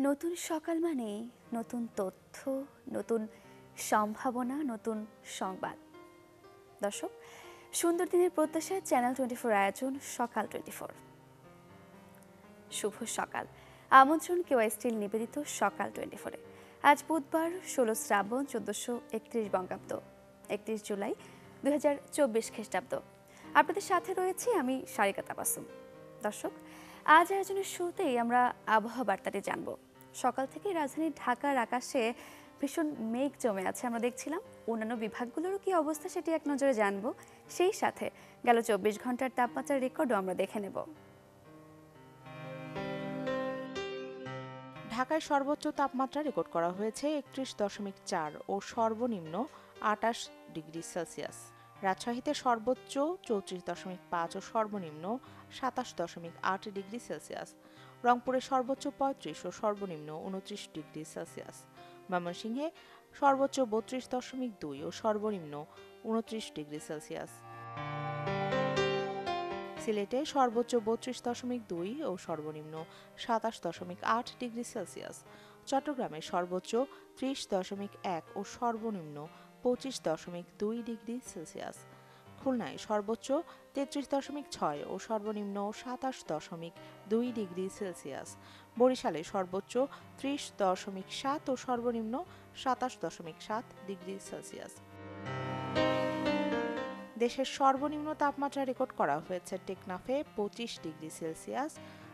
নতুন সকাল মানে নতুন তথ্য, নতুন সম্ভাবনা, নতুন সংবাদ। দর্শক, সুন্দর দিনের প্রত্যাশায় চ্যানেল 24 আয়োজন সকাল 24। শুভ সকাল, আমন্ত্রণ কেওয়াই স্টিল নিবেদিত সকাল 24-এ। আজ বুধবার 16 শ্রাবণ 1431 বঙ্গাব্দ, 31 জুলাই 2024 খ্রিস্টাব্দ। আপনাদের সাথে রয়েছি আমি সারিকা তাবাসসুম। দর্শক, আজ আয়োজনের শুরুতেই আমরা আবহাওয়া বার্তাটি জানব। সকাল থেকে রাজধানী ঢাকার আকাশে ভীষণ মেঘ জমে আছে আমরা দেখছিলাম। অন্যান্য বিভাগগুলোরও কি অবস্থা সেটি এক নজরে জানব। সেই সাথে গেল 24 ঘন্টার তাপমাত্রার রেকর্ডও আমরা দেখে নেব। ঢাকায় সর্বোচ্চ তাপমাত্রা রেকর্ড করা হয়েছে 31.4 ও সর্বনিম্ন 28 ডিগ্রি সেলসিয়াস। রাজশাহীতে সর্বোচ্চ 34.5 ও সর্বনিম্ন 27.8 ডিগ্রি সেলসিয়াস। রংপুরে সর্বোচ্চ 35 ও সর্বনিম্ন 29 ডিগ্রি সেলসিয়াস। ময়মনসিংহে সর্বোচ্চ 32.2 ও সর্বনিম্ন 29 ডিগ্রি সেলসিয়াস। সিলেটে সর্বোচ্চ 32.2 ও সর্বনিম্ন 27.8 ডিগ্রি সেলসিয়াস। চট্টগ্রামে সর্বোচ্চ 30.1 ও সর্বনিম্ন 25.2 ডিগ্রি সেলসিয়াস। খুলনায় সর্বোচ্চ 33.6 ও সর্বনিম্ন 27.2 ডিগ্রি সেলসিয়াস। বরিশালে সর্বোচ্চ 30.7 ও সর্বনিম্ন 27.7 ডিগ্রি সেলসিয়াস। দেশের সর্বনিম্ন তাপমাত্রা রেকর্ড করা হয়েছে টেকনাফে 25 ডিগ্রি সেলসিয়াস।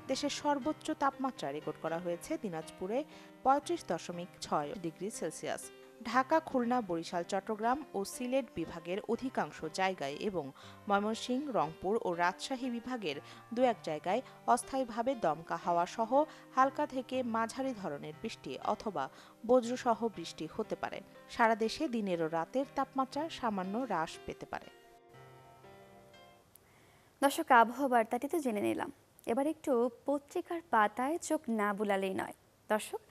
দেশের সর্বোচ্চ তাপমাত্রা রেকর্ড করা হয়েছে দিনাজপুরে 35.6 ডিগ্রি সেলসিয়াস। ঢাকা, খুলনা, বরিশাল, চট্টগ্রাম ও সিলেট বিভাগের অধিকাংশ জায়গায় এবং ময়মনসিংহ, রংপুর ও রাজশাহী বিভাগের দু এক জায়গায় অস্থায়ীভাবে দমকা হাওয়া সহ হালকা থেকে মাঝারি ধরনের বৃষ্টি অথবা বজ্রসহ বৃষ্টি হতে পারে। সারা দেশে দিনের ও রাতের তাপমাত্রা সামান্য হ্রাস পেতে পারে। দর্শক, আবহাওয়া বার্তাটি তো জেনে নিলাম। এবার একটু পত্রিকার পাতায় চোখ না বুলালেই নয়। দর্শক,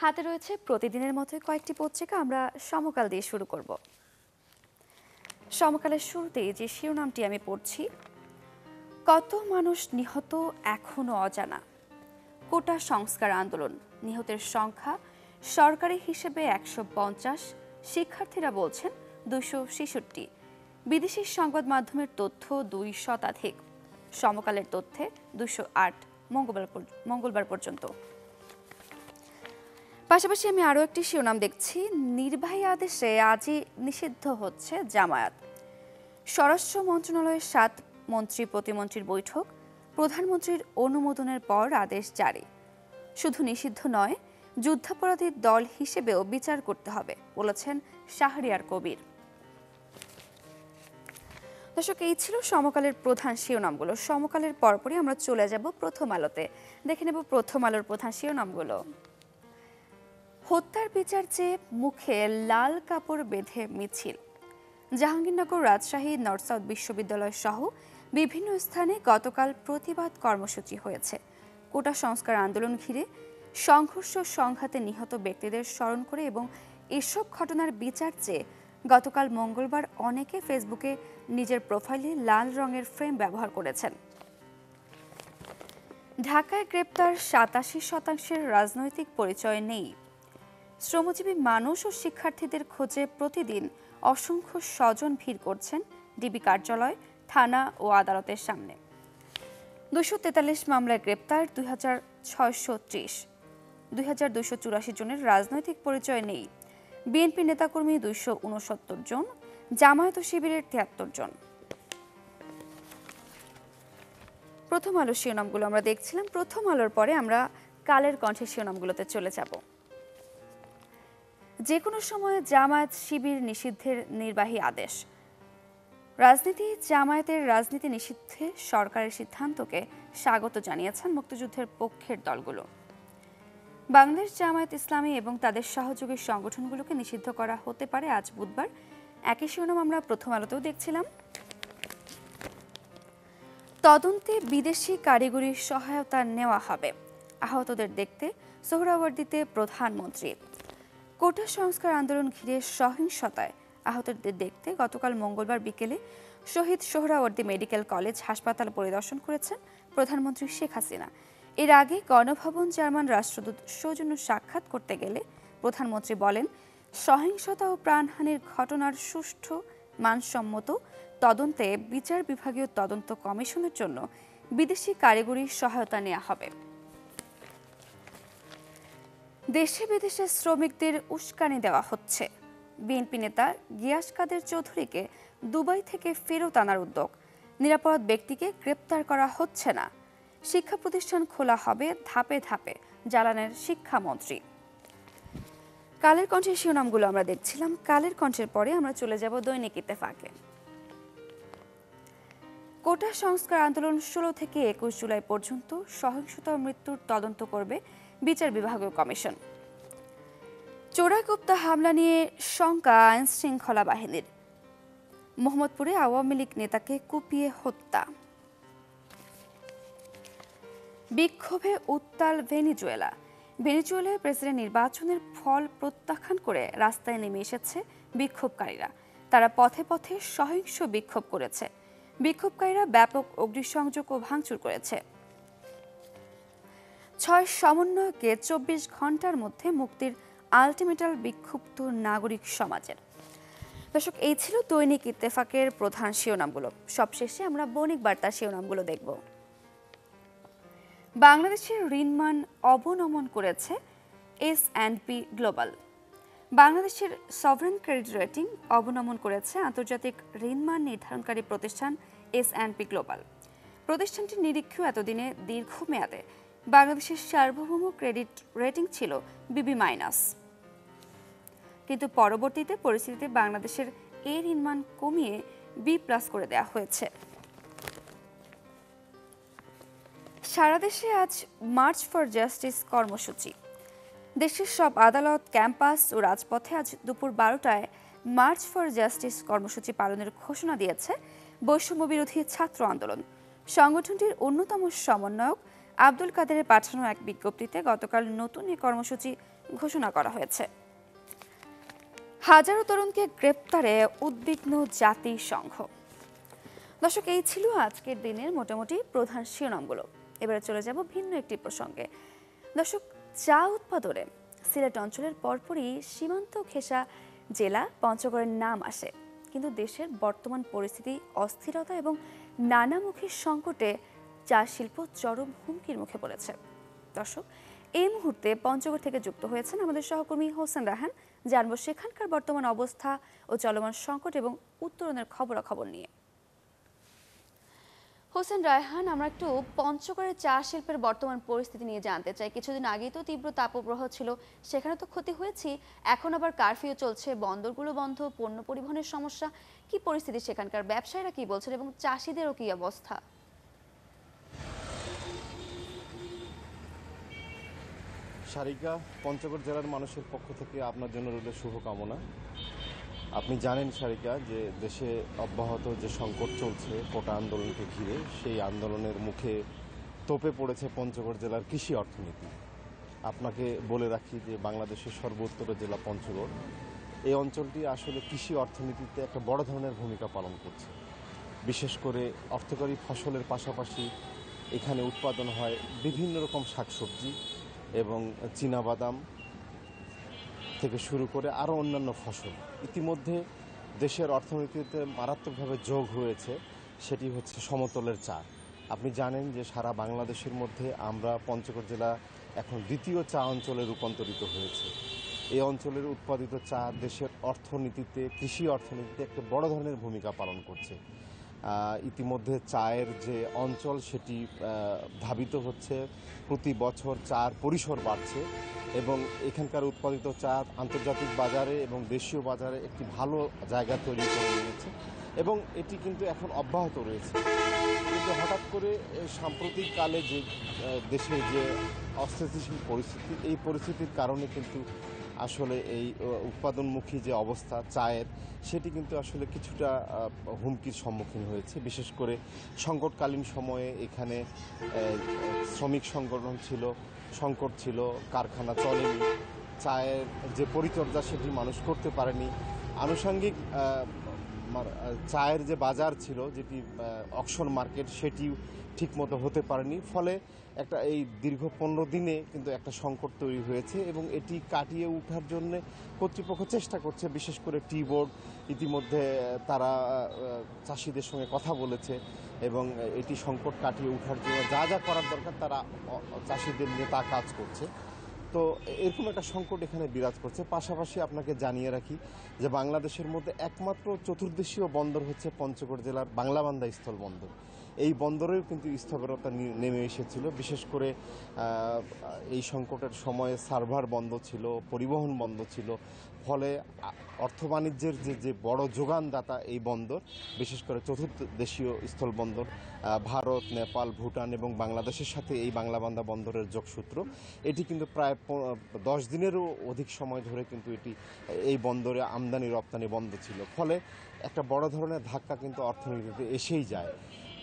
হাতে রয়েছে প্রতিদিনের মতোই কয়েকটি পত্রিকা। আমরা সমকাল দিয়ে শুরু করব। সমকালের শুরুতেই যে শিরোনামটি আমি পড়ছি, কত মানুষ নিহত এখনো অজানা। কোটা সংস্কার আন্দোলন, নিহতের সংখ্যা সরকারি হিসেবে 150, শিক্ষার্থীরা বলছেন 266। বিদেশি সংবাদ মাধ্যমের তথ্য 2 শতাধিক। সমকালের তথ্যে 208 মঙ্গলবার পর্যন্ত। পাশাপাশি আমি আরও একটি শিরোনাম দেখছি, নির্বাহী আদেশে আজই নিষিদ্ধ হচ্ছে জামায়াত। স্বরাষ্ট্র মন্ত্রণালয়ের 7 মন্ত্রী প্রতিমন্ত্রীর বৈঠক, প্রধানমন্ত্রীর অনুমোদনের পর আদেশ জারি। শুধু নিষিদ্ধ নয়, যুদ্ধাপরাধীর দল হিসেবেও বিচার করতে হবে বলেছেন শাহরিয়ার কবির। দর্শক, এই ছিল সমকালের প্রধান শিরোনামগুলো। সমকালের পরপরই আমরা চলে যাব প্রথম আলোতে, দেখে নেব প্রথম আলোর প্রধান শিরোনামগুলো। হত্যার বিচার চেয়ে মুখে লাল কাপড় বেঁধে মিছিল। জাহাঙ্গীরনগর, রাজশাহী, নর্থ সাউথ বিশ্ববিদ্যালয় সহ বিভিন্ন স্থানে গতকাল প্রতিবাদ কর্মসূচি হয়েছে। কোটা সংস্কার আন্দোলন ঘিরে সংঘর্ষ সংঘাতে নিহত ব্যক্তিদের স্মরণ করে এবং এসব ঘটনার বিচার চেয়ে গতকাল মঙ্গলবার অনেকে ফেসবুকে নিজের প্রোফাইলে লাল রঙের ফ্রেম ব্যবহার করেছেন। ঢাকায় গ্রেপ্তার 87% রাজনৈতিক পরিচয় নেই। শ্রমজীবী মানুষ ও শিক্ষার্থীদের খোঁজে প্রতিদিন অসংখ্য স্বজন ভিড় করছেন ডিবি কার্যালয়, থানা ও আদালতের সামনে। 243 মামলায় গ্রেপ্তার 2630। 2284 জনের রাজনৈতিক পরিচয় নেই। বিএনপি নেতাকর্মী 269 জন, জামায়াত ও শিবিরের 73 জন। প্রথম আলোর শিরোনামগুলো আমরা দেখছিলাম। প্রথম আলোর পরে আমরা কালের কণ্ঠের শিরোনামগুলোতে চলে যাব। যে কোনো সময় জামায়াত শিবির নিষিদ্ধের নির্বাহী আদেশ। জামায়াতের রাজনীতি নিষিদ্ধে সরকারের সিদ্ধান্তকে স্বাগত জানিয়েছেন মুক্তিযুদ্ধের পক্ষের দলগুলো। বাংলাদেশ জামায়াত ইসলামী এবং তাদের সহযোগী সংগঠনগুলোকে নিষিদ্ধ করা হতে পারে আজ বুধবার। একই শিরোনাম আমরা প্রথম আলোতেও দেখছিলাম। তদন্তে বিদেশি কারিগরি সহায়তা নেওয়া হবে। আহতদের দেখতে সোহরাওয়ার্দীতে প্রধানমন্ত্রী। কোটা সংস্কার আন্দোলন ঘিরে সহিংসতায় আহতদের দেখতে গতকাল মঙ্গলবার বিকেলে শহীদ সোহরাওয়ার্দী মেডিকেল কলেজ হাসপাতাল পরিদর্শন করেছেন প্রধানমন্ত্রী শেখ হাসিনা। এর আগে গণভবন জার্মান রাষ্ট্রদূত সৌজন্য সাক্ষাৎ করতে গেলে প্রধানমন্ত্রী বলেন, সহিংসতা ও প্রাণহানির ঘটনার সুষ্ঠু মানসম্মত তদন্তে বিচার বিভাগীয় তদন্ত কমিশনের জন্য বিদেশি কারিগরি সহায়তা নেওয়া হবে। দেশে বিদেশে শ্রমিকদের উস্কানি দেওয়া হচ্ছে। বিএনপি নেতা গিয়াস কাদের চৌধুরীকে দুবাই থেকে ফেরত আনার উদ্যোগ। নিরাপরাধ ব্যক্তিকে গ্রেপ্তার করা হচ্ছে না। শিক্ষা প্রতিষ্ঠান খোলা হবে ধাপে ধাপে, জানালেন শিক্ষামন্ত্রী। কালের কণ্ঠের শিরোনামগুলো আমরা দেখছিলাম। কালের কণ্ঠের পরে আমরা চলে যাব দৈনিক ইত্তেফাকে। কোটা সংস্কার আন্দোলন ১৬ থেকে ২১ জুলাই পর্যন্ত সহিংসতা মৃত্যুর তদন্ত করবে বিচার বিভাগীয় কমিশন। চোরাগোপ্তা হামলা নিয়ে শঙ্কা আইন শৃঙ্খলা বাহিনীর। মোহাম্মদপুরে আওয়ামী লীগ নেতাকে কুপিয়ে হত্যা। বিক্ষোভে উত্তাল ভেনেজুয়েলা। ভেনেজুয়েলায় প্রেসিডেন্ট নির্বাচনের ফল প্রত্যাখ্যান করে রাস্তায় নেমে এসেছে বিক্ষোভকারীরা। তারা পথে পথে সহিংস বিক্ষোভ করেছে। বিক্ষোভকারীরা ব্যাপক অগ্নিসংযোগ ও ভাঙচুর করেছে। ৬ সমন্বয়কে ২৪ ঘন্টার মধ্যে মুক্তির আলটিমেটাল বিক্ষুব্ধ নাগরিক সমাজের। দর্শক, এই ছিল দৈনিক ইত্তেফাকের প্রধান শিরোনামগুলো। সবশেষে আমরা বণিক বার্তার শিরোনামগুলো দেখব। বাংলাদেশের ঋণমান অবনমন করেছে S&P গ্লোবাল। বাংলাদেশের সভরেন ক্রেডিট রেটিং অবনমন করেছে আন্তর্জাতিক ঋণমান নির্ধারণকারী প্রতিষ্ঠান S&P গ্লোবাল। প্রতিষ্ঠানটির নিরীক্ষা এতদিনে দীর্ঘমেয়াদে বাংলাদেশের সার্বভৌম ক্রেডিট রেটিং ছিল BB-, কিন্তু পরবর্তীতে পরিস্থিতিতে বাংলাদেশের এ ঋণমান কমিয়ে B+ করে দেওয়া হয়েছে। সারা দেশে আজ মার্চ ফর জাস্টিস কর্মসূচি। দেশের সব আদালত, ক্যাম্পাস ও রাজপথে আজ দুপুর ১২টায় মার্চ ফর জাস্টিস কর্মসূচি পালনের ঘোষণা দিয়েছে বৈষম্য বিরোধী ছাত্র আন্দোলন। সংগঠনটির অন্যতম সমন্বয়ক আব্দুল কাদেরের পাঠানো এক বিজ্ঞপ্তিতে গতকাল নতুন এই কর্মসূচি ঘোষণা করা হয়েছে। হাজারো তরুণকে গ্রেপ্তারে উদ্বিগ্ন জাতিসংঘ। দর্শক, এই ছিল আজকের দিনের মোটামুটি প্রধান শিরোনামগুলো। এবারে চলে যাব ভিন্ন একটি প্রসঙ্গে। দর্শক, চা উৎপাদনে সিলেট অঞ্চলের পরপরই সীমান্ত ঘেঁষা জেলা পঞ্চগড়ের নাম আসে, কিন্তু দেশের বর্তমান পরিস্থিতি, অস্থিরতা এবং নানামুখী সংকটে চা শিল্প চরম হুমকির মুখে পড়েছে। দর্শক, এই মুহূর্তে পঞ্চগড় থেকে যুক্ত হয়েছেন আমাদের সহকর্মী হোসেন রায়হান। জানবো সেখানকার বর্তমান অবস্থা ও চলমান সংকট এবং উত্তরণের খবরাখবর নিয়ে। হোসেন রায়হান, আমরা একটু পঞ্চগড়ের চা শিল্পের বর্তমান পরিস্থিতি নিয়ে জানতে চাই। কিছুদিন আগেই তো তীব্র তাপপ্রবাহ ছিল, সেখানে তো ক্ষতি হয়েছে, এখন আবার কারফিউ চলছে, বন্দরগুলো বন্ধ, পণ্য পরিবহনের সমস্যা। কি পরিস্থিতি সেখানকার, ব্যবসায়ীরা কি বলছেন এবং চাষিদেরও কি অবস্থা? সারিকা, পঞ্চগড় জেলার মানুষের পক্ষ থেকে আপনার জন্য রইল শুভকামনা। আপনি জানেন সারিকা, যে দেশে অব্যাহত যে সংকট চলছে কোটা আন্দোলনকে ঘিরে, সেই আন্দোলনের মুখে তোপে পড়েছে পঞ্চগড় জেলার কৃষি অর্থনীতি। আপনাকে বলে রাখি যে বাংলাদেশের সর্বোত্তর জেলা পঞ্চগড়, এই অঞ্চলটি আসলে কৃষি অর্থনীতিতে একটা বড় ধরনের ভূমিকা পালন করছে। বিশেষ করে অর্থকরী ফসলের পাশাপাশি এখানে উৎপাদন হয় বিভিন্ন রকম শাকসবজি এবং চীনাবাদাম থেকে শুরু করে আরও অন্যান্য ফসল। ইতিমধ্যে দেশের অর্থনীতিতে মারাত্মকভাবে যোগ হয়েছে, সেটি হচ্ছে সমতলের চা। আপনি জানেন যে সারা বাংলাদেশের মধ্যে আমরা পঞ্চগড় জেলা এখন দ্বিতীয় চা অঞ্চলে রূপান্তরিত হয়েছে। এই অঞ্চলের উৎপাদিত চা দেশের অর্থনীতিতে, কৃষি অর্থনীতিতে একটা বড় ধরনের ভূমিকা পালন করছে। ইতিমধ্যে চায়ের যে অঞ্চল সেটি ধাবিত হচ্ছে, প্রতি বছর চার পরিসর বাড়ছে এবং এখানকার উৎপাদিত চা আন্তর্জাতিক বাজারে এবং দেশীয় বাজারে একটি ভালো জায়গা তৈরি করে নিয়েছে এবং এটি কিন্তু এখন অব্যাহত রয়েছে। কিন্তু হঠাৎ করে সাম্প্রতিক কালে যে দেশের যে অস্থিতিশীল পরিস্থিতি, এই পরিস্থিতির কারণে কিন্তু আসলে এই উৎপাদনমুখী যে অবস্থা চায়ের, সেটি কিন্তু আসলে কিছুটা হুমকির সম্মুখীন হয়েছে। বিশেষ করে সংকটকালীন সময়ে এখানে শ্রমিক সংগঠন ছিল, সংকট ছিল, কারখানা চলেনি, চায়ের যে পরিচর্যা সেটি মানুষ করতে পারেনি। আনুষঙ্গিক চায়ের যে বাজার ছিল, যেটি অকশন মার্কেট, সেটি ঠিকমতো হতে পারেনি। ফলে একটা এই দীর্ঘ 15 দিনে কিন্তু একটা সংকট তৈরি হয়েছে এবং এটি কাটিয়ে ওঠার জন্য কর্তৃপক্ষ চেষ্টা করছে। বিশেষ করে টি বোর্ড ইতিমধ্যে তারা চাষিদের সঙ্গে কথা বলেছে এবং এটি সংকট কাটিয়ে ওঠার জন্য যা যা করার দরকার তারা চাষিদের নিয়ে তা কাজ করছে। তো এরকম একটা সংকট এখানে বিরাজ করছে। পাশাপাশি আপনাকে জানিয়ে রাখি যে বাংলাদেশের মধ্যে একমাত্র চতুর্দেশীয় বন্দর হচ্ছে পঞ্চগড় জেলার বাংলাবান্ধা স্থল বন্দর। এই বন্দরেও কিন্তু স্থবিরতা নেমে এসেছিল। বিশেষ করে এই সংকটের সময়ে সার্ভার বন্ধ ছিল, পরিবহন বন্ধ ছিল। ফলে অর্থ বাণিজ্যের যে বড় যোগানদাতা এই বন্দর, বিশেষ করে চতুর্থ দেশীয় স্থল বন্দর ভারত, নেপাল, ভুটান এবং বাংলাদেশের সাথে এই বাংলাবান্ধা বন্দরের যোগসূত্র, এটি কিন্তু প্রায় 10 দিনেরও অধিক সময় ধরে কিন্তু এই বন্দরে আমদানি রপ্তানি বন্ধ ছিল। ফলে একটা বড় ধরনের ধাক্কা কিন্তু অর্থনীতিতে এসেই যায়।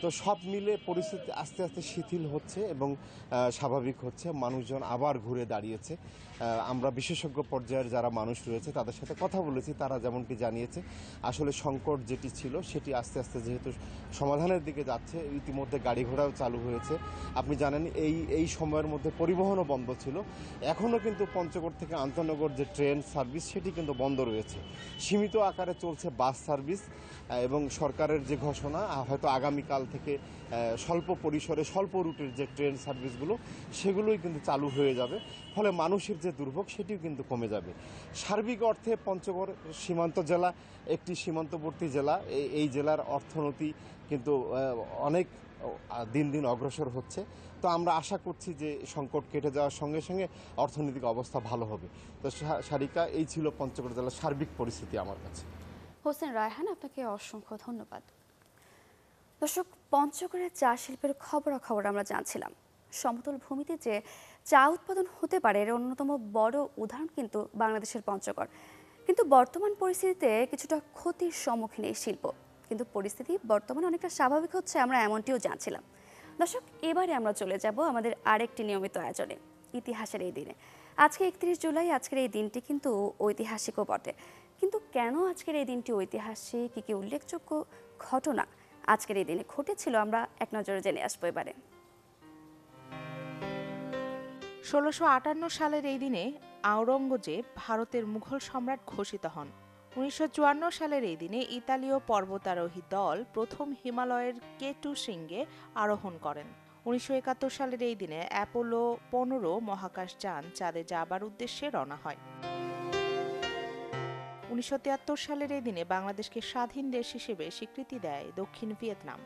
তো সব মিলে পরিস্থিতি আস্তে আস্তে শিথিল হচ্ছে এবং স্বাভাবিক হচ্ছে। মানুষজন আবার ঘুরে দাঁড়িয়েছে। আমরা বিশেষজ্ঞ পর্যায়ের যারা মানুষ রয়েছে তাদের সাথে কথা বলেছি, তারা যেমনটি জানিয়েছে আসলে সংকট যেটি ছিল সেটি আস্তে আস্তে যেহেতু সমাধানের দিকে যাচ্ছে, ইতিমধ্যে গাড়ি ঘোড়াও চালু হয়েছে। আপনি জানেন এই সময়ের মধ্যে পরিবহনও বন্ধ ছিল। এখনও কিন্তু পঞ্চগড় থেকে আন্তনগর যে ট্রেন সার্ভিস সেটি কিন্তু বন্ধ রয়েছে। সীমিত আকারে চলছে বাস সার্ভিস এবং সরকারের যে ঘোষণা হয়তো আগামীকাল থেকে স্বল্প পরিসরে স্বল্প রুটের যে ট্রেন সার্ভিসগুলো সেগুলোই কিন্তু চালু হয়ে যাবে। ফলে মানুষের যে দুর্ভোগ সেটিও কিন্তু কমে যাবে। সার্বিক অর্থে পঞ্চগড় সীমান্ত জেলা, একটি সীমান্তবর্তী জেলা। এই জেলার অর্থনীতি কিন্তু অনেক দিন দিন অগ্রসর হচ্ছে। তো আমরা আশা করছি যে সংকট কেটে যাওয়ার সঙ্গে সঙ্গে অর্থনৈতিক অবস্থা ভালো হবে। তো সারিকা, এই ছিল পঞ্চগড় জেলার সার্বিক পরিস্থিতি আমার কাছে। হোসেন রায়হান, আপনাকে অসংখ্য ধন্যবাদ। দর্শক, পঞ্চগড়ের চা শিল্পের খবরাখবর আমরা জানছিলাম। সমতল ভূমিতে যে চা উৎপাদন হতে পারে এর অন্যতম বড় উদাহরণ কিন্তু বাংলাদেশের পঞ্চগড়। কিন্তু বর্তমান পরিস্থিতিতে কিছুটা ক্ষতির সম্মুখীন এই শিল্প, কিন্তু পরিস্থিতি বর্তমানে অনেকটা স্বাভাবিক হচ্ছে, আমরা এমনটিও জানছিলাম। দর্শক, এবারে আমরা চলে যাব আমাদের আরেকটি নিয়মিত আয়োজনে, ইতিহাসের এই দিনে। আজকে 31 জুলাই, আজকের এই দিনটি কিন্তু ঐতিহাসিকও বটে। কিন্তু কেন আজকের এই দিনটি ঐতিহাসিক, কি উল্লেখযোগ্য ঘটনা আজকের এই দিনে ঘটেছিল, আমরা এক নজরে জেনে আসবো এবারে। 1658 সালের এই দিনে আওরঙ্গজেব ভারতের মুঘল সম্রাট ঘোষিত হন। 1954 সালের এই দিনে ইতালীয় পর্বতারোহী দল প্রথম হিমালয়ের K2 শৃঙ্গে আরোহণ করেন। 1971 সালের এই দিনে অ্যাপোলো 15 মহাকাশযান চাঁদে যাবার উদ্দেশ্যে রওনা হয়। 1973 সালের এই দিনে বাংলাদেশকে স্বাধীন দেশ হিসেবে স্বীকৃতি দেয় দক্ষিণ ভিয়েতনাম।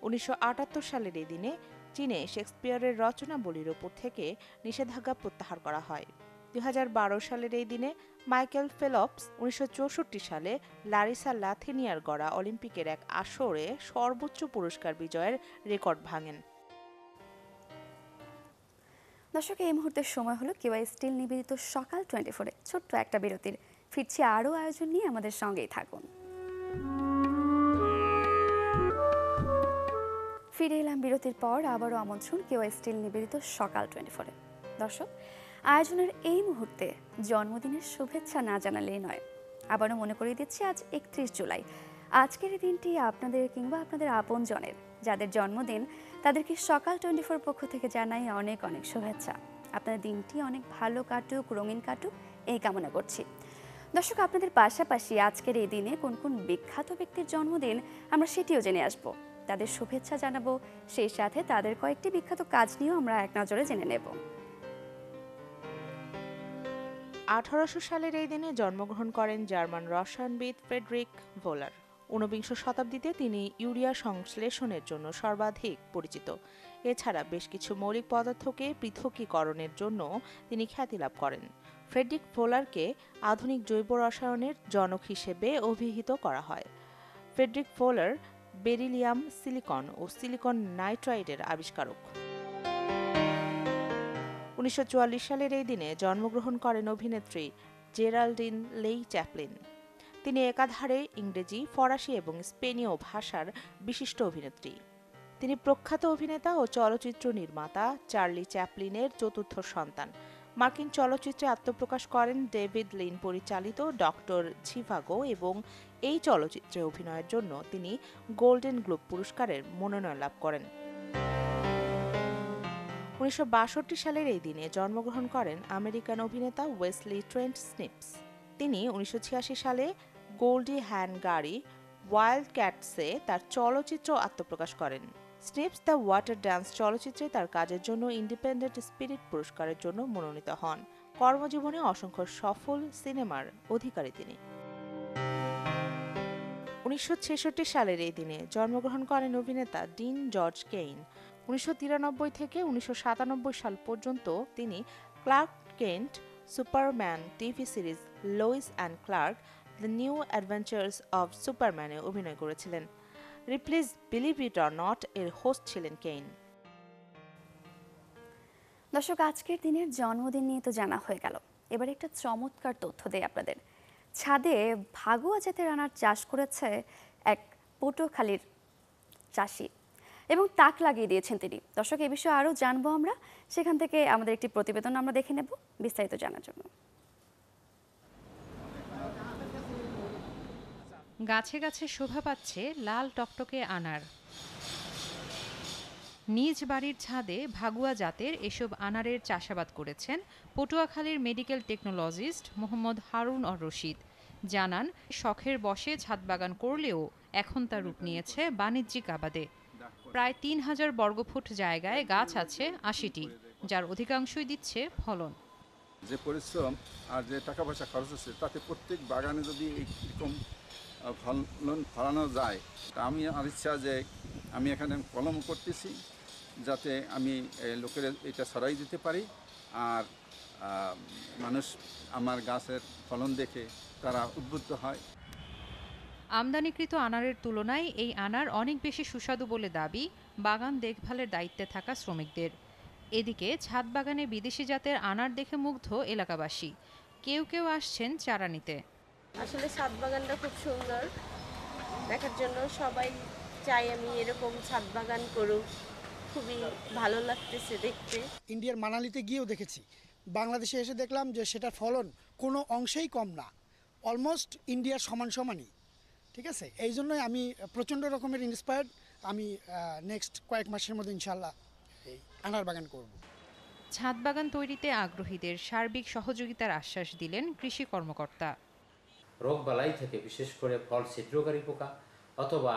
1978 সালের এই দিনে চীনে শেক্সপিয়ারের রচনাবলীর ওপর থেকে নিষেধাজ্ঞা প্রত্যাহার করা হয়। 2012 সালের এই দিনে মাইকেল ফেলপস 1964 সালে লারিসা লাথিনিয়ার গড়া অলিম্পিকের এক আসরে সর্বোচ্চ পুরস্কার বিজয়ের রেকর্ড ভাঙেন। দর্শক, এই মুহূর্তের সময় হলো কেওয়াই স্টিল নিবেদিত সকাল 24-এ ছোট্ট একটা বিরতির। ফিরছি আরও আয়োজন নিয়ে, আমাদের সঙ্গেই থাকুন। ফিরে এলাম বিরতির পর। আবারও আমন্ত্রণ কেওয়াই স্টিল নিবেদিত সকাল 24-এ। দর্শক, আয়োজনের এই মুহূর্তে জন্মদিনের শুভেচ্ছা না জানালেই নয়। আবারও মনে করিয়ে দিচ্ছি, আজ 31 জুলাই। আজকের এই দিনটি আপনাদের কিংবা আপনাদের আপনজনের যাদের জন্মদিন, তাদেরকে সকাল 24 পক্ষ থেকে জানাই অনেক অনেক শুভেচ্ছা। আপনাদের দিনটি অনেক ভালো কাটুক, রঙিন কাটুক, এই কামনা করছি। দর্শক, আপনাদের পাশাপাশি আজকের এই দিনে কোন কোন বিখ্যাত ব্যক্তির জন্মদিন আমরা সেটিও জেনে আসব, তাদের শুভেচ্ছা জানাবো। সেই সাথে তাদের কয়েকটি বিখ্যাত কাজ নিয়েও আমরা এক নজরে জেনে নেব। 1800 সালের এই দিনে জন্মগ্রহণ করেন জার্মান রসায়নবিদ ফ্রেডরিক ভোলার। 19 শতাব্দীতে তিনি ইউরিয়া সংশ্লেষণের জন্য সর্বাধিক পরিচিত। এছাড়া বেশ কিছু মৌলিক পদার্থকে পৃথকীকরণের জন্য তিনি খ্যাতি লাভ করেন। ফ্রেডরিক ভোলারকে আধুনিক জৈব রসায়নের জনক হিসেবে অভিহিত করা হয়। ফ্রেডরিক ভোলার বেরিলিয়াম, সিলিকন ও সিলিকন নাইট্রাইডের আবিষ্কারক। 1944 সালের এই দিনে জন্মগ্রহণ করেন অভিনেত্রী জেরাল্ডিন লেই চ্যাপলিন। তিনি একাধারে ইংরেজি, ফরাসি এবং স্পেনীয় ভাষার বিশিষ্ট অভিনেত্রী। তিনি প্রখ্যাত অভিনেতা ও চলচ্চিত্র নির্মাতা চার্লি চ্যাপলিনের চতুর্থ সন্তান। মার্কিন চলচ্চিত্রে আত্মপ্রকাশ করেন ডেভিড লিন পরিচালিত ডক্টর ঝিভাগো এবং এই চলচ্চিত্রে অভিনয়ের জন্য তিনি গোল্ডেন গ্লোব পুরস্কারের মনোনয়ন লাভ করেন। 1962 সালের এই দিনে জন্মগ্রহণ করেন আমেরিকান অভিনেতা ওয়েসলি ট্রেন্ট স্নিপস। তিনি 1986 সালে গোল্ডি হ্যান গাড়ি ওয়াইল্ড ক্যাটসে তার চলচ্চিত্র আত্মপ্রকাশ করেন। স্নিপস দ্য ওয়াটার ড্যান্স চলচ্চিত্রে তার কাজের জন্য ইন্ডিপেন্ডেন্ট স্পিরিট পুরস্কারের জন্য মনোনীত হন। কর্মজীবনে অসংখ্য সফল সিনেমার অধিকারী তিনি। 1966 সালের এই দিনে জন্মগ্রহণ করেন অভিনেতা ডিন জর্জ কেইন। 1993 থেকে 1997 সাল পর্যন্ত তিনি Clark Kent, Superman TV series Lois and Clark, the new adventures of সুপারম্যানে অভিনয় করেছিলেন। Ripley's believe it or not এর হোস্ট ছিলেন কেইন। দর্শক, আজকের দিনের জন্মদিন নিয়ে তো জানা হয়ে গেল, এবার একটা চমৎকার তথ্য দেই আপনাদের। ছাদে ভাগুয়া জাতের আনার চাষ করেছে এক পটুয়াখালীর চাষি এবং তাক লাগিয়ে দিয়েছেন তিনি। দর্শক, এই বিষয়ে আরও জানবো আমরা, সেখান থেকে আমাদের একটি প্রতিবেদন আমরা দেখে নেব বিস্তারিত জানার জন্য। গাছে গাছে শোভা পাচ্ছে লাল টকটকে আনার। নিজ বাড়ির ছাদে ভাগুয়া জাতের এসব আনারের চাষাবাদ করেছেন পটুয়াখালীর medical technologist Mohammad Harun or Rashid. জানান, শখের বশে ছাদ বাগান করলেও এখন তা রূপ নিয়েছে বাণিজ্যিক আবাদে। প্রায় 3000 বর্গফুট জায়গায় গাছ আছে 80টি, যার অধিকাংশই দিচ্ছে ফলন। যে পরিশ্রম আর যে টাকা পয়সা খরচ হচ্ছে তাতে প্রত্যেক বাগানে যদি এইরকম ফলন ফলানো যায়, তা আমি আমার ইচ্ছা যে আমি এখানে কলম করতেছি যাতে আমি লোকের এটা ছড়াই দিতে পারি, আর মানুষ আমার গাছের ফলন দেখে তারা উদ্বুদ্ধ হয়। আমদানিকৃত আনারের তুলনায় এই আনার অনেক বেশি সুস্বাদু বলে দাবি বাগান দেখভালের দায়িত্বে থাকা শ্রমিকদের। এদিকে ছাদ বাগানে বিদেশি জাতের আনার দেখে মুগ্ধ এলাকাবাসী। কেউ কেউ আসছেন চারা নিতে। আসলে ছাদ বাগানটা খুব সুন্দর দেখার জন্য সবাই চাই আমি এরকম ছাদ বাগান করুক, খুবই ভালো লাগতেছে দেখতে। ইন্ডিয়ার মানালিতে গিয়েও দেখেছি, বাংলাদেশে এসে দেখলাম যে সেটার ফলন কোনো অংশেই কম না, অলমোস্ট ইন্ডিয়ার সমানই। ঠিক আছে, এই জন্যই আমি প্রচণ্ড রকমের ইন্সপায়ার্ড। আমি নেক্সট কয়েক মাসের মধ্যে ইনশাল্লাহ এই আনার বাগান করব। ছাদ বাগান তৈরিতে আগ্রহীদের সার্বিক সহযোগিতার আশ্বাস দিলেন কৃষি কর্মকর্তা। রোগবালাই থেকে, বিশেষ করে ফল ছিদ্রকারী পোকা অথবা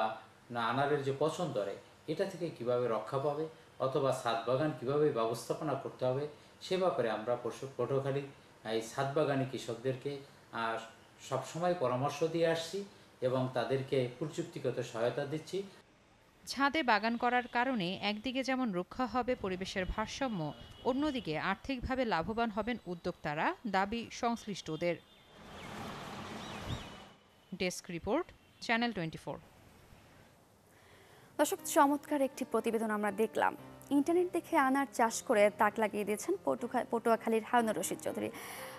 আনারের যে পচন ধরে, এটা থেকে কিভাবে রক্ষা পাবে অথবা ছাদ বাগান কীভাবে ব্যবস্থাপনা করতে হবে, সে ব্যাপারে আমরা পটুয়াখালী এই ছাদ বাগানি কৃষকদেরকে সবসময় পরামর্শ দিয়ে আসছি এবং তাদেরকে প্রযুক্তিগত সহায়তা দিচ্ছি। ছাদে বাগান করার কারণে একদিকে যেমন রক্ষা হবে পরিবেশের ভারসাম্য, অন্যদিকে আর্থিকভাবে লাভবান হবেন উদ্যোক্তারা, দাবি সংশ্লিষ্টদের। Desk report, channel 24। দর্শক, চমৎকার একটি প্রতিবেদন আমরা দেখলাম। ইন্টারনেট দেখে আনার চাষ করে তাক লাগিয়ে দিয়েছেন পটুয়াখালীর হারুনুর রশিদ চৌধুরী।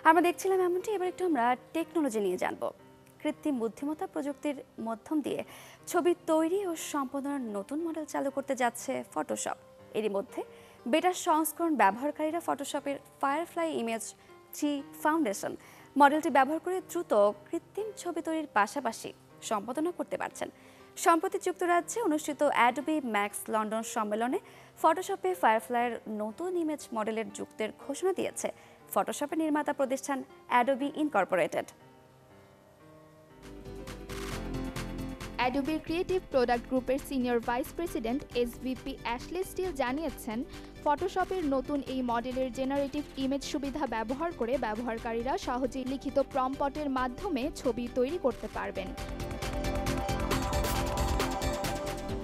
আমরা দেখছিলাম এমনটি। এবার একটু আমরা টেকনোলজি নিয়ে জানবো। কৃত্রিম বুদ্ধিমত্তা প্রযুক্তির মাধ্যম দিয়ে ছবি তৈরি ও সম্পাদনার নতুন মডেল চালু করতে যাচ্ছে ফটোশপ। এরই মধ্যে বেটা সংস্করণ ব্যবহারকারীরা ফটোশপের ফায়ারফ্লাই ইমেজ 3 ফাউন্ডেশন মডেলটি ব্যবহার করে দ্রুত কৃত্রিম ছবি তৈরির পাশাপাশি সম্পাদনা করতে পারছেন। সম্প্রতি যুক্তরাজ্যে অনুষ্ঠিত অ্যাডোবি ম্যাক্স লন্ডন সম্মেলনে ফটোশপে ফায়ারফ্লাইয়ের নতুন ইমেজ মডেলের যুক্তের ঘোষণা দিয়েছে ফটোশপের নির্মাতা প্রতিষ্ঠান অ্যাডোবি ইনকর্পোরেটেড। অ্যাডোবির ক্রিয়েটিভ প্রোডাক্ট গ্রুপের senior vice president SVP Ashley Still জানিয়েছেন, ফটোশপের নতুন এই মডেলের জেনারেটিভ ইমেজ সুবিধা ব্যবহার করে ব্যবহারকারীরা সহজেই লিখিত প্রম্পটের মাধ্যমে ছবি তৈরি করতে পারবেন।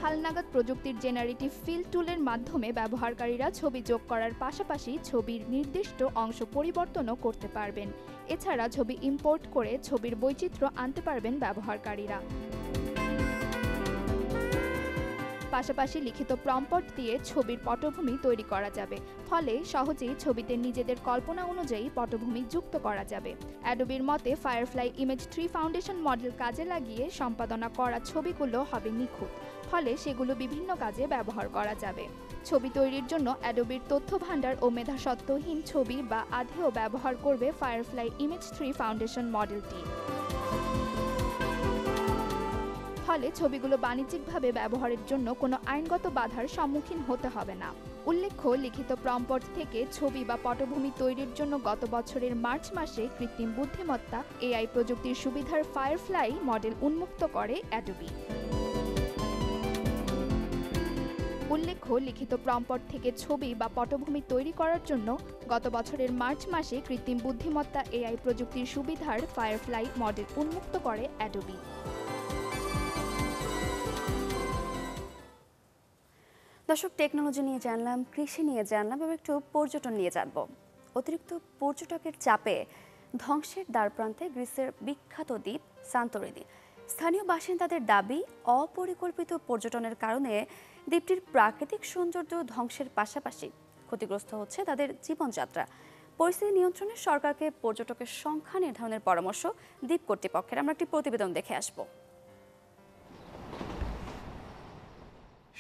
হালনাগাদ প্রযুক্তির জেনারেটিভ ফিল টুলের মাধ্যমে ব্যবহারকারীরা ছবি যোগ করার পাশাপাশি ছবির নির্দিষ্ট অংশ পরিবর্তনও করতে পারবেন। এছাড়া ছবি ইম্পোর্ট করে ছবির বৈচিত্র্য আনতে পারবেন ব্যবহারকারীরা। পাশাপাশি লিখিত প্রম্পট দিয়ে ছবির পটভূমি তৈরি করা যাবে, ফলে সহজেই ছবিতে নিজেদের কল্পনা অনুযায়ী পটভূমি যুক্ত করা যাবে। অ্যাডোবির মতে ফায়ারফ্লাই ইমেজ 3 ফাউন্ডেশন মডেল কাজে লাগিয়ে সম্পাদনা করা ছবিগুলো হবে নিখুঁত, ফলে সেগুলো বিভিন্ন কাজে ব্যবহার করা যাবে। ছবি তৈরির জন্য অ্যাডোবির তথ্য ভাণ্ডার ও মেধাসত্ত্বহীন ছবি বা আধেও ব্যবহার করবে ফায়ারফ্লাই ইমেজ 3 ফাউন্ডেশন মডেলটি। ফলে ছবিগুলো বাণিজ্যিকভাবে ব্যবহারের জন্য কোনো আইনগত বাধার সম্মুখীন হতে হবে না। উল্লেখ্য, লিখিত প্রম্পট থেকে ছবি বা পটভূমি তৈরির জন্য গত বছরের মার্চ মাসে কৃত্রিম বুদ্ধিমত্তা AI প্রযুক্তির সুবিধার ফায়ারফ্লাই মডেল উন্মুক্ত করে অ্যাডোবি। উল্লেখ্য, লিখিত প্রম্পট থেকে ছবি বা পটভূমি তৈরি করার জন্য গত বছরের মার্চ মাসে কৃত্রিম বুদ্ধিমত্তা AI প্রযুক্তির সুবিধার ফায়ারফ্লাই মডেল উন্মুক্ত করে অ্যাডোবি। দর্শক, টেকনোলজি নিয়ে জানলাম, কৃষি নিয়ে জানলাম, এবং একটু পর্যটন নিয়ে জানব। অতিরিক্ত পর্যটকের চাপে ধ্বংসের দ্বারপ্রান্তে গ্রিসের বিখ্যাত দ্বীপ সান্তোরিনি। স্থানীয় বাসিন্দাদের দাবি, অপরিকল্পিত পর্যটনের কারণে দ্বীপটির প্রাকৃতিক সৌন্দর্য ধ্বংসের পাশাপাশি ক্ষতিগ্রস্ত হচ্ছে তাদের জীবনযাত্রা। পরিস্থিতি নিয়ন্ত্রণে সরকারকে পর্যটকের সংখ্যা নির্ধারণের পরামর্শ দ্বীপ কর্তৃপক্ষের। আমরা একটি প্রতিবেদন দেখে আসব।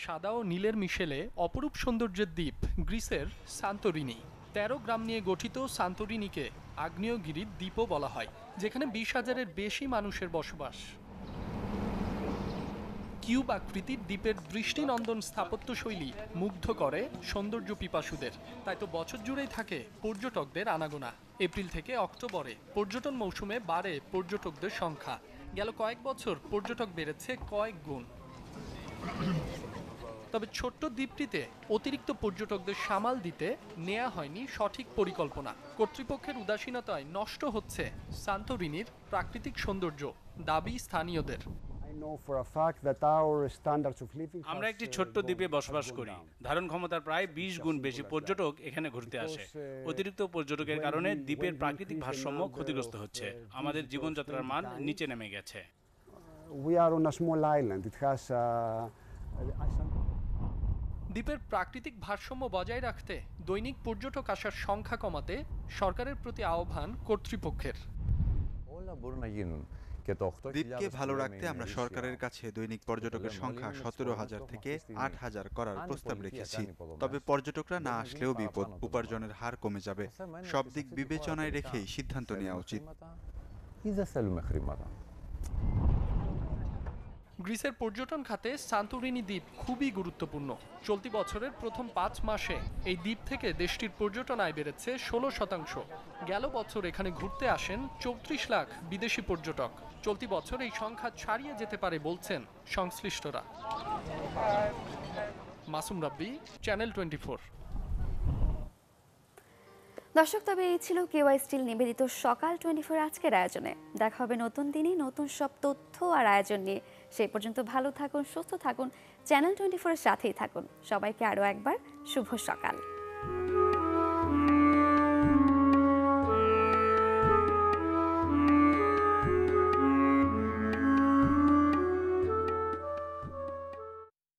সাদা ও নীলের মিশেলে অপরূপ সৌন্দর্যের দ্বীপ গ্রিসের সান্তোরিনি। 13 গ্রাম নিয়ে গঠিত সান্তোরিনিকে আগ্নেয়গিরির দ্বীপও বলা হয়, যেখানে 20,000-এর বেশি মানুষের বসবাস। কিউব আকৃতির দ্বীপের দৃষ্টিনন্দন স্থাপত্যশৈলী মুগ্ধ করে সৌন্দর্য পিপাসুদের। তাই তো বছর জুড়েই থাকে পর্যটকদের আনাগোনা। এপ্রিল থেকে অক্টোবরে পর্যটন মৌসুমে বাড়ে পর্যটকদের সংখ্যা। গেল কয়েক বছর পর্যটক বেড়েছে কয়েক গুণ। তবে ছোট্ট দ্বীপটিতে অতিরিক্ত পর্যটকদের সামাল দিতে নেওয়া হয়নি সঠিক পরিকল্পনা। কর্তৃপক্ষের উদাসীনতায় নষ্ট হচ্ছে সান্তোরিনির প্রাকৃতিক সৌন্দর্য, দাবি স্থানীয়দের। আমরা একটি ছোট্ট দ্বীপে বসবাস করি। ধারণ ক্ষমতার প্রায় 20 গুণ বেশি পর্যটক এখানে ঘুরতে আসে। অতিরিক্ত পর্যটকের কারণে দ্বীপের প্রাকৃতিক ভারসাম্য ক্ষতিগ্রস্ত হচ্ছে। আমাদের জীবনযাত্রার মান নিচে নেমে গেছে। দ্বীপের প্রাকৃতিক ভারসাম্য বজায় রাখতে দৈনিক পর্যটক আসার সংখ্যা কমাতে সরকারের প্রতি আহ্বান কর্তৃপক্ষের। দ্বীপকে ভালো রাখতে আমরা সরকারের কাছে দৈনিক পর্যটকের সংখ্যা 17,000 থেকে 8,000 করার প্রস্তাব রেখেছি। তবে পর্যটকরা না আসলেও বিপদ, উপার্জনের হার কমে যাবে। সব দিক বিবেচনায় রেখেই সিদ্ধান্ত নেওয়া উচিত। গ্রিসের পর্যটন খাতে সান্তোরিনি দ্বীপ খুবই গুরুত্বপূর্ণ। চলতি বছরের প্রথম 5 মাসে এই দ্বীপ থেকে দেশটির পর্যটন আয় বেড়েছে 16%। গেল বছর এখানে ঘুরতে আসেন 34 লাখ বিদেশি পর্যটক। চলতি বছর এই সংখ্যা ছাড়িয়ে যেতে পারে বলছেন সংশ্লিষ্টরা। মাসুম রাব্বি, চ্যানেল 24। দর্শক, তবে এই ছিল কেওয়াই স্টিল নিবেদিত সকাল 24 আজকের আয়োজনে। দেখা হবে নতুন দিনে নতুন সব তথ্য আর আয়োজন নিয়ে। সেই পর্যন্ত ভালো থাকুন, সুস্থ থাকুন, চ্যানেল 24 এর সাথেই থাকুন। সবাইকে আরও একবার শুভ সকাল।